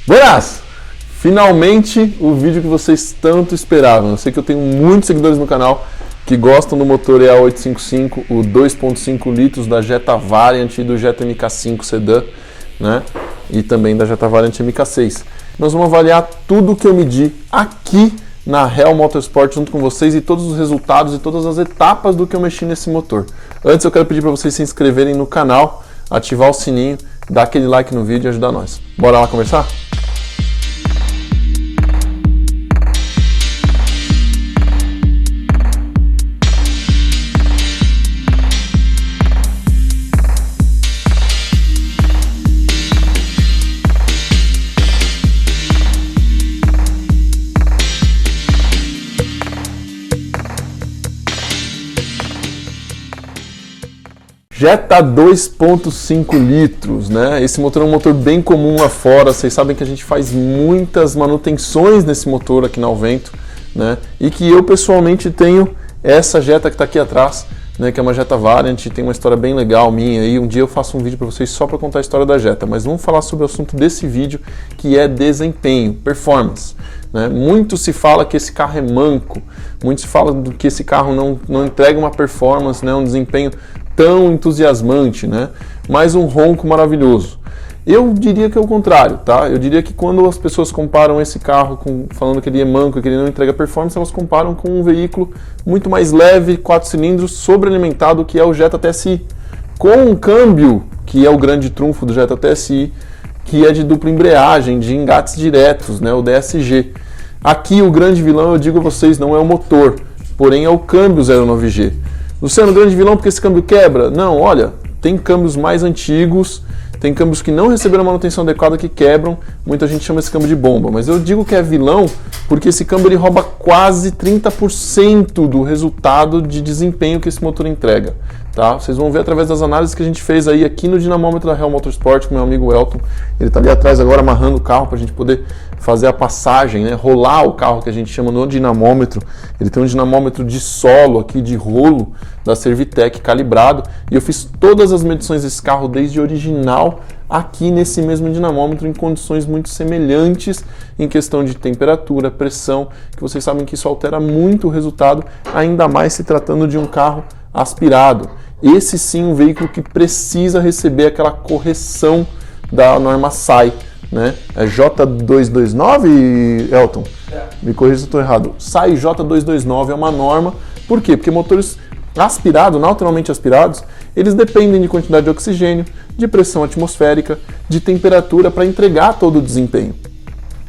Buenas! Finalmente o vídeo que vocês tanto esperavam. Eu sei que eu tenho muitos seguidores no canal que gostam do motor EA855, o 2.5 litros da Jetta Variant e do Jetta MK5 Sedan, né? E também da Jetta Variant MK6. Nós vamos avaliar tudo que eu medi aqui na Hell Motorsport junto com vocês e todos os resultados e todas as etapas do que eu mexi nesse motor. Antes eu quero pedir para vocês se inscreverem no canal, ativar o sininho, dar aquele like no vídeo e ajudar nós. Bora lá conversar? Jetta 2.5 litros, né? Esse motor é um motor bem comum lá fora. Vocês sabem que a gente faz muitas manutenções nesse motor aqui na Alvento, né? E que eu pessoalmente tenho essa Jetta que está aqui atrás, né? Que é uma Jetta Variant, tem uma história bem legal minha aí. Um dia eu faço um vídeo para vocês só para contar a história da Jetta, mas vamos falar sobre o assunto desse vídeo, que é desempenho, performance, né? Muito se fala que esse carro é manco, muito se fala que esse carro não entrega uma performance, né? Um desempenho tão entusiasmante, né? Mas um ronco maravilhoso. Eu diria que é o contrário, tá? Eu diria que quando as pessoas comparam esse carro falando que ele é manco, que ele não entrega performance, elas comparam com um veículo muito mais leve, 4 cilindros, sobrealimentado, que é o Jetta TSI, com um câmbio, que é o grande trunfo do Jetta TSI, que é de dupla embreagem, de engates diretos, né? O DSG. Aqui o grande vilão, eu digo a vocês, não é o motor, porém é o câmbio 09G. Luciano, grande vilão porque esse câmbio quebra? Não, olha, tem câmbios mais antigos, tem câmbios que não receberam manutenção adequada que quebram, muita gente chama esse câmbio de bomba, mas eu digo que é vilão porque esse câmbio ele rouba quase 30% do resultado de desempenho que esse motor entrega, tá? Vocês vão ver através das análises que a gente fez aí aqui no dinamômetro da Hell Motorsport com meu amigo Elton. Ele está ali atrás agora amarrando o carro para a gente poder fazer a passagem, né? Rolar o carro que a gente chama no dinamômetro. Ele tem um dinamômetro de solo aqui, de rolo da Servitec calibrado, e eu fiz todas as medições desse carro desde original aqui nesse mesmo dinamômetro em condições muito semelhantes em questão de temperatura, pressão, que vocês sabem que isso altera muito o resultado, ainda mais se tratando de um carro aspirado. Esse sim um veículo que precisa receber aquela correção da norma SAI, né? É J229, Elton? Me corrija se eu estou errado. SAI J229 é uma norma. Por quê? Porque motores aspirados, naturalmente aspirados, eles dependem de quantidade de oxigênio, de pressão atmosférica, de temperatura para entregar todo o desempenho.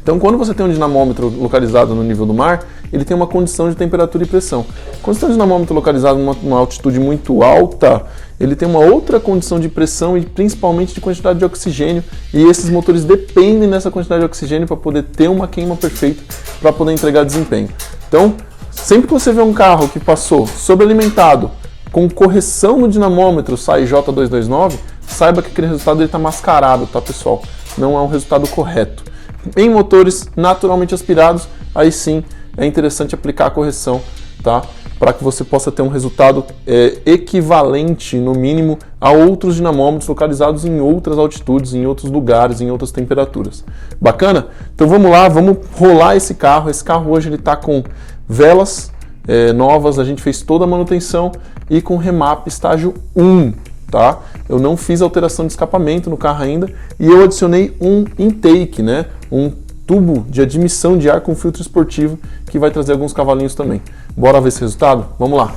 Então, quando você tem um dinamômetro localizado no nível do mar, ele tem uma condição de temperatura e pressão. Quando você tem um dinamômetro localizado numa altitude muito alta, ele tem uma outra condição de pressão e principalmente de quantidade de oxigênio, e esses motores dependem dessa quantidade de oxigênio para poder ter uma queima perfeita, para poder entregar desempenho. Então, sempre que você vê um carro que passou sobrealimentado, com correção no dinamômetro SAI J229, saiba que aquele resultado está mascarado, tá, pessoal? Não é um resultado correto. Em motores naturalmente aspirados, aí sim é interessante aplicar a correção, tá? Para que você possa ter um resultado equivalente, no mínimo, a outros dinamômetros localizados em outras altitudes, em outros lugares, em outras temperaturas. Bacana? Então vamos lá, vamos rolar esse carro. Esse carro hoje ele está com velas novas, a gente fez toda a manutenção e com remap estágio 1. Tá? Eu não fiz alteração de escapamento no carro ainda e eu adicionei um intake, né? Um tubo de admissão de ar com filtro esportivo que vai trazer alguns cavalinhos também. Bora ver esse resultado? Vamos lá!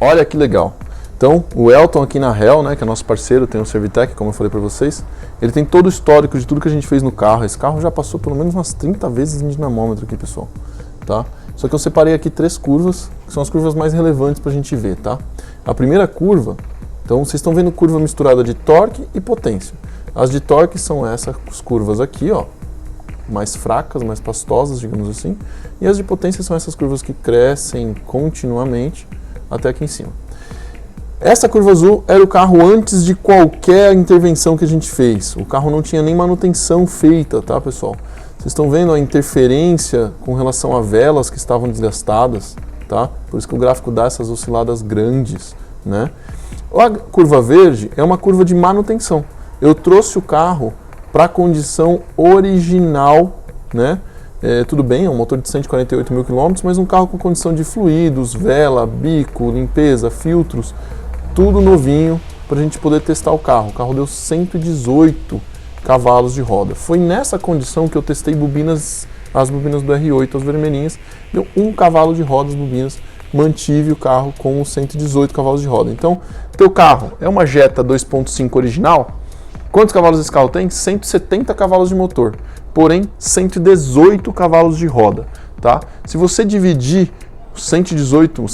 Olha que legal! Então, o Elton aqui na Hell, né, que é nosso parceiro, tem o Servitec, como eu falei para vocês, ele tem todo o histórico de tudo que a gente fez no carro. Esse carro já passou pelo menos umas 30 vezes em dinamômetro aqui, pessoal, tá? Só que eu separei aqui 3 curvas, que são as curvas mais relevantes para a gente ver, tá? A primeira curva, então vocês estão vendo curva misturada de torque e potência. As de torque são essas curvas aqui, ó, mais fracas, mais pastosas, digamos assim, e as de potência são essas curvas que crescem continuamente até aqui em cima. Essa curva azul era o carro antes de qualquer intervenção que a gente fez. O carro não tinha nem manutenção feita, tá, pessoal? Vocês estão vendo a interferência com relação a velas que estavam desgastadas, tá? Por isso que o gráfico dá essas osciladas grandes, né? A curva verde é uma curva de manutenção. Eu trouxe o carro para a condição original, né? Tudo bem, é um motor de 148 mil quilômetros, mas um carro com condição de fluidos, vela, bico, limpeza, filtros, tudo novinho para a gente poder testar o carro. O carro deu 118 cavalos de roda. Foi nessa condição que eu testei as bobinas do R8, as vermelhinhas, deu 1 cavalo de roda as bobinas, mantive o carro com os 118 cavalos de roda. Então, teu carro é uma Jetta 2.5 original. Quantos cavalos esse carro tem? 170 cavalos de motor, porém 118 cavalos de roda, tá? Se você dividir 118 por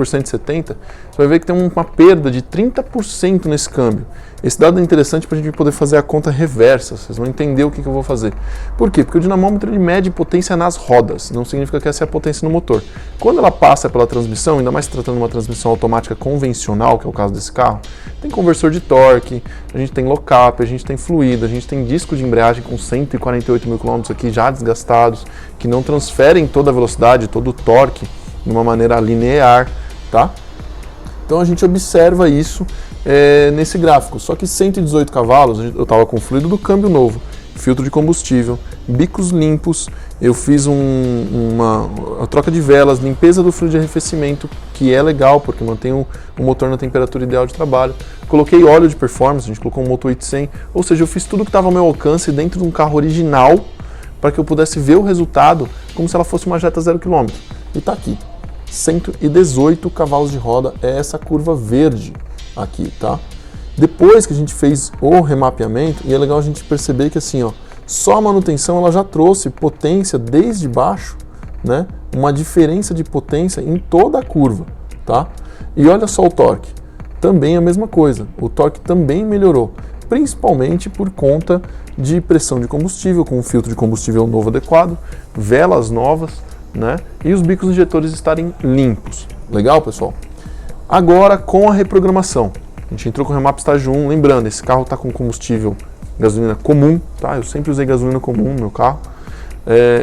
170, você vai ver que tem uma perda de 30% nesse câmbio. Esse dado é interessante para a gente poder fazer a conta reversa, vocês vão entender o que eu vou fazer. Por quê? Porque o dinamômetro ele mede potência nas rodas, não significa que essa é a potência no motor. Quando ela passa pela transmissão, ainda mais tratando de uma transmissão automática convencional, que é o caso desse carro, tem conversor de torque, a gente tem lock-up, a gente tem fluido, a gente tem disco de embreagem com 148 mil quilômetros aqui já desgastados, que não transferem toda a velocidade, todo o torque de uma maneira linear, tá? Então a gente observa isso nesse gráfico, só que 118 cavalos, eu estava com fluido do câmbio novo, filtro de combustível, bicos limpos, eu fiz a troca de velas, limpeza do fluido de arrefecimento, que é legal porque mantém o motor na temperatura ideal de trabalho, coloquei óleo de performance, a gente colocou um Moto 800, ou seja, eu fiz tudo que estava ao meu alcance dentro de um carro original para que eu pudesse ver o resultado como se ela fosse uma Jetta 0 km. E está aqui, 118 cavalos de roda, é essa curva verde aqui, tá? Depois que a gente fez o remapeamento, e é legal a gente perceber que assim, ó, só a manutenção ela já trouxe potência desde baixo, né? Uma diferença de potência em toda a curva, tá? E olha só o torque, também a mesma coisa, o torque também melhorou, principalmente por conta de pressão de combustível, com um filtro de combustível novo adequado, velas novas, né? E os bicos injetores estarem limpos. Legal, pessoal? Agora, com a reprogramação, a gente entrou com o Remap estágio 1, lembrando, esse carro está com combustível gasolina comum, tá? Eu sempre usei gasolina comum no meu carro.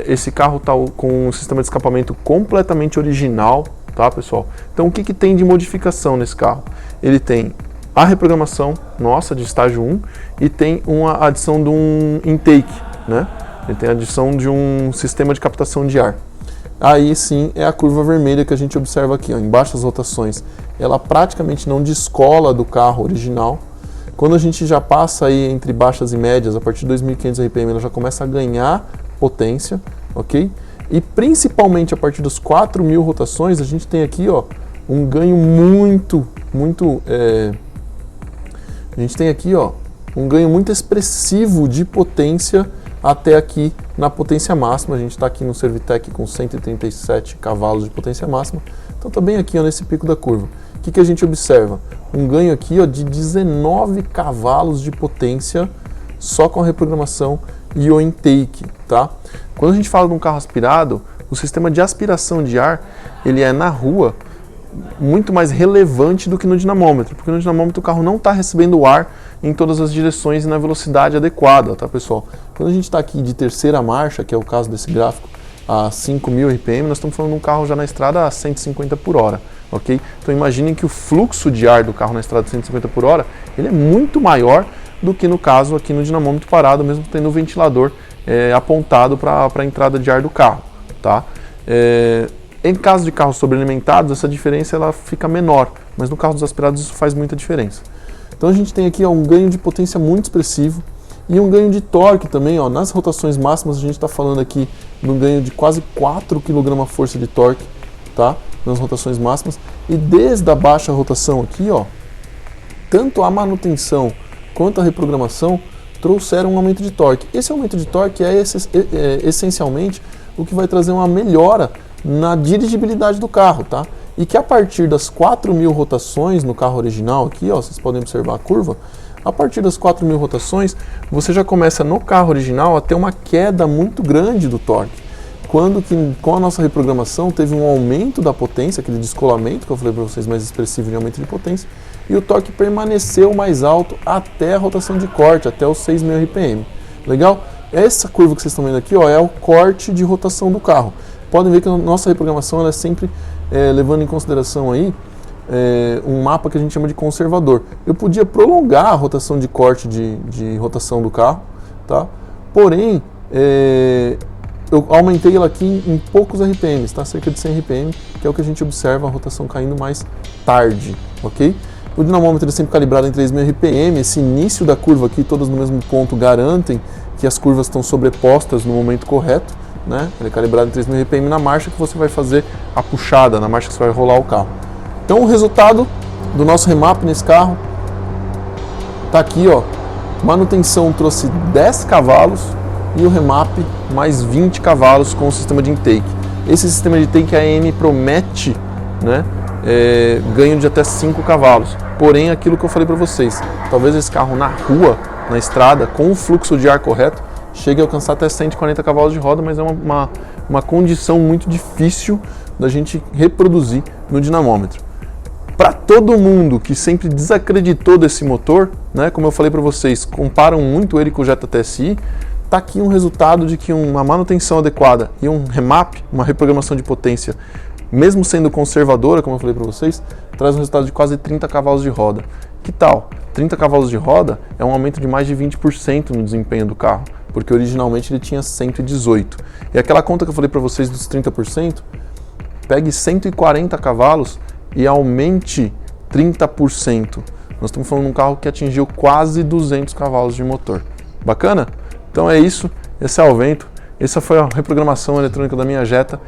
Esse carro está com um sistema de escapamento completamente original, tá, pessoal? Então, o que tem de modificação nesse carro? Ele tem a reprogramação nossa de estágio 1 e tem uma adição de um intake, né? Ele tem a adição de um sistema de captação de ar. Aí sim é a curva vermelha que a gente observa aqui, ó, em baixas rotações. Ela praticamente não descola do carro original. Quando a gente já passa aí entre baixas e médias, a partir de 2.500 RPM, ela já começa a ganhar potência, ok? E principalmente a partir das 4.000 rotações, a gente tem aqui, ó, um ganho a gente tem aqui, ó, um ganho muito expressivo de potência até aqui na potência máxima. A gente está aqui no Servitec com 137 cavalos de potência máxima, então está bem aqui, ó, nesse pico da curva. O que a gente observa? Um ganho aqui, ó, de 19 cavalos de potência só com a reprogramação e o intake, tá? Quando a gente fala de um carro aspirado, o sistema de aspiração de ar, ele é na rua muito mais relevante do que no dinamômetro, porque no dinamômetro o carro não está recebendo ar em todas as direções e na velocidade adequada, tá, pessoal? Quando a gente está aqui de terceira marcha, que é o caso desse gráfico, a 5.000 RPM, nós estamos falando de um carro já na estrada a 150 por hora, ok? Então imaginem que o fluxo de ar do carro na estrada a 150 por hora, ele é muito maior do que no caso aqui no dinamômetro parado, mesmo tendo o ventilador apontado para a entrada de ar do carro, tá? Em caso de carros sobrealimentados, essa diferença ela fica menor, mas no carro dos aspirados isso faz muita diferença. Então a gente tem aqui, ó, um ganho de potência muito expressivo e um ganho de torque também, ó. Nas rotações máximas a gente está falando aqui de um ganho de quase 4 kgf de torque, tá? Nas rotações máximas, e desde a baixa rotação aqui, ó, tanto a manutenção quanto a reprogramação trouxeram um aumento de torque. Esse aumento de torque é essencialmente o que vai trazer uma melhora na dirigibilidade do carro, tá? E que a partir das 4.000 rotações no carro original aqui, ó, vocês podem observar a curva, a partir das 4.000 rotações, você já começa no carro original a ter uma queda muito grande do torque. quando que com a nossa reprogramação teve um aumento da potência, aquele descolamento que eu falei para vocês mais expressivo de aumento de potência, e o torque permaneceu mais alto até a rotação de corte, até os 6.000 RPM. Legal? Essa curva que vocês estão vendo aqui, ó, é o corte de rotação do carro. Podem ver que a nossa reprogramação ela é sempre levando em consideração aí um mapa que a gente chama de conservador. Eu podia prolongar a rotação de corte de rotação do carro, tá? Porém, eu aumentei ela aqui em poucos RPMs, tá? Cerca de 100 RPM, que é o que a gente observa a rotação caindo mais tarde, ok? O dinamômetro é sempre calibrado em 3.000 RPM, esse início da curva aqui, todas no mesmo ponto, garantem que as curvas estão sobrepostas no momento correto, né? Ele é calibrado em 3.000 RPM na marcha que você vai fazer a puxada, na marcha que você vai rolar o carro. Então o resultado do nosso remap nesse carro tá aqui, ó. Manutenção trouxe 10 cavalos e o remap mais 20 cavalos com o sistema de intake. Esse sistema de intake a AM promete, né, ganho de até 5 cavalos. Porém, aquilo que eu falei para vocês, talvez esse carro na rua, na estrada, com o fluxo de ar correto, chegue a alcançar até 140 cavalos de roda, mas é uma condição muito difícil da gente reproduzir no dinamômetro. Para todo mundo que sempre desacreditou desse motor, né, como eu falei para vocês, comparam muito ele com o Jetta TSI, tá aqui um resultado de que uma manutenção adequada e um remap, uma reprogramação de potência, mesmo sendo conservadora, como eu falei para vocês, traz um resultado de quase 30 cavalos de roda. Que tal? 30 cavalos de roda é um aumento de mais de 20% no desempenho do carro, porque originalmente ele tinha 118. E aquela conta que eu falei para vocês dos 30%, pegue 140 cavalos e aumente 30%. Nós estamos falando de um carro que atingiu quase 200 cavalos de motor. Bacana? Então é isso, esse é o Alvento, essa foi a reprogramação eletrônica da minha Jetta,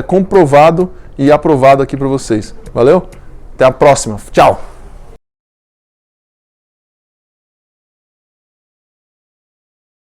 comprovado e aprovado aqui para vocês. Valeu? Até a próxima, tchau!